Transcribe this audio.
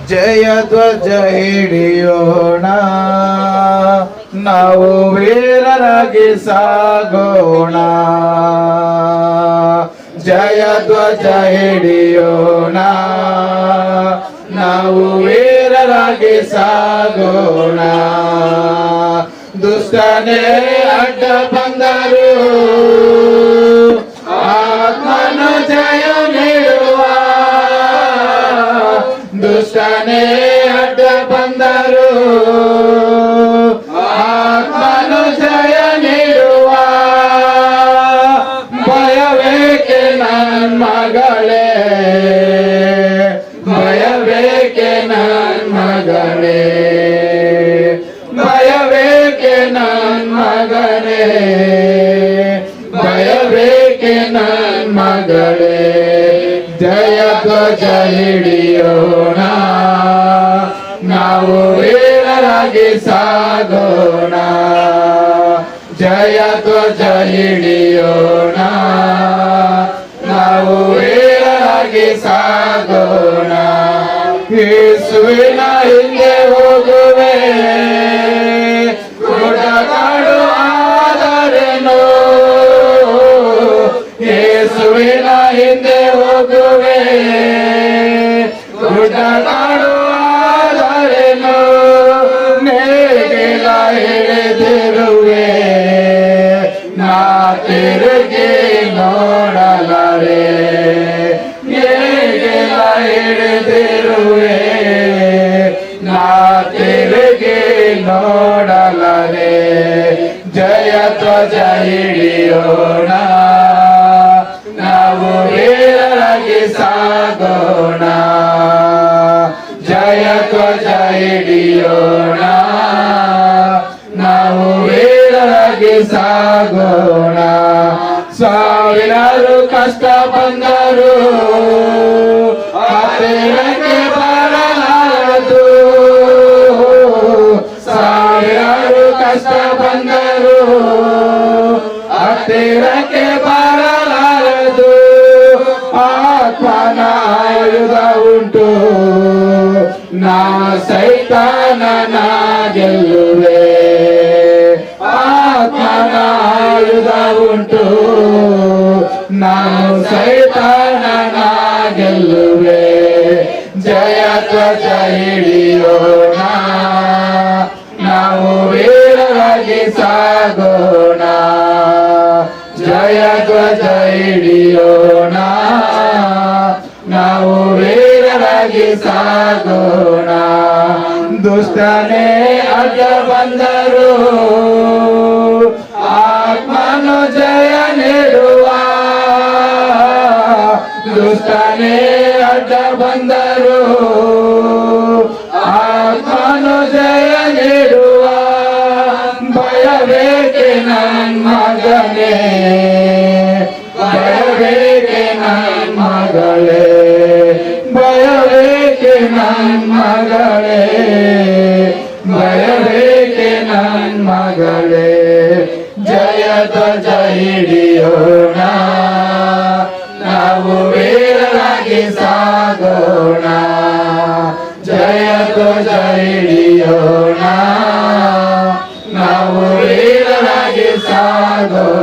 ಜಯ ಧ್ವಜ ಹಿಡಿಯೋಣ, ನಾವು ವೀರರಾಗಿ ಸಾಗೋಣ. ಜಯ ಧ್ವಜ ಹಿಡಿಯೋಣ, ನಾವು ವೀರರಾಗಿ ಸಾಗೋಣ. ದುಷ್ಟನೇ ಅಡ್ಡ ಬಂದರು, ಆತ್ಮನು ಜಯ ನೀಡುವ. ದುಷ್ಟನೇ ಅಡ್ಡ ಬಂದರು, ಆತ್ಮನು ಜಯ ನೀಡುವ. ಭಯವೇಕೆ ನನ್ ಮಗಳೇ, ಭಯವೇಕೆ ನನ್ ಮಗಳೇ, ಭಯವೇಕೆ ನನ್ ಮಗನೇ, ಭಯವೇಕೆ ನನ್ ಮಗಳೇ. ಜಯ ಧ್ವಜ ಹಿಡಿಯೋಣ, ನಾವು ವೀರರಾಗಿ ಸಾಗೋಣ. ಜಯ ಧ್ವಜ ಹಿಡಿಯೋಣ, ನಾವು ವೀರರಾಗಿ ಸಾಗೋಣ. ಯೇಸುವಿನ ಹಿಂದೆ ಹೋಗುವೆ, ಗುಡ್ಡಗಾಡು ಆದರೇನು. ಯೇಸುವಿನ ಹಿಂದೆ ಹೋಗುವೆ, ಗುಡ್ಡಗಾಡು ಆದರೇನು. ನೇಗಿಲ ಹಿಡಿದಿರುವೆ, ನಾ ತಿರುಗಿ ನೋಡಲಾರೆ. ನೇಗಿಲ ಹಿಡಿದಿರುವೆ, ನಾ ತಿರುಗಿ ನೋಡಲಾರೆ. ಜಯ ಧ್ವಜ ಹಿಡಿಯೋಣ, ನಾವು ವೀರರಾಗಿ ಸಾಗೋಣ. ಜಯ ಧ್ವಜ ಹಿಡಿಯೋಣ, ನಾವು ವೀರರಾಗಿ ಸಾಗೋಣ. ಸಾವಿರಾರು ಕಷ್ಟ ಬಂದರು, ಹತ್ತಿರಕ್ಕೆ ಬರಲಾರದು. ಸಾವಿರಾರು ಕಷ್ಟ ಬಂದರು, ಹತ್ತಿರಕ್ಕೆ ಬರಲಾರದು. ಆತ್ಮನ ಆಯುಧ ಉಂಟು, ನಾ ಸೈತಾನನ ಗೆಲ್ಲುವೆ. ಆತ್ಮನ ಆಯುಧ ಉಂಟು, ನಾನು ಸೈತಾನನ ಗೆಲ್ಲುವೆ. ಜಯ ಧ್ವಜ ಹಿಡಿಯೋಣ, ನಾವು ವೀರರಾಗಿ ಸಾಗೋಣ. ಜಯ ಧ್ವಜ ಹಿಡಿಯೋಣ, ನಾವು ವೀರರಾಗಿ ಸಾಗೋಣ. ದುಷ್ಟನೇ ಅಡ್ಡ ಬಂದರು, ಆತ್ಮನು ಜಯ ನೀಡುವ. ದುಷ್ಟನೇ ಅಡ್ಡ ಬಂದರು, ಆತ್ಮನು ಜಯ ನೀಡುವ. ಭಯವೇಕೆ ನನ್ ಮಗನೇ, ಭಯವೇಕೆ ನನ್ ಮಗಳೇ, ಭಯವೇಕೆ ನನ್ ಮಗಳೇ, ಭಯವೇಕೆ ನನ್ ಮಗಳೇ. ಜಯ ಧ್ವಜ ಹಿಡಿಯೋಣ, ನಾವು ವೀರರಾಗಿ ಸಾಗೋಣ. ಜಯ ಧ್ವಜ ಹಿಡಿಯೋಣ, ನಾವು ವೀರರಾಗಿ ಸಾಗೋಣ.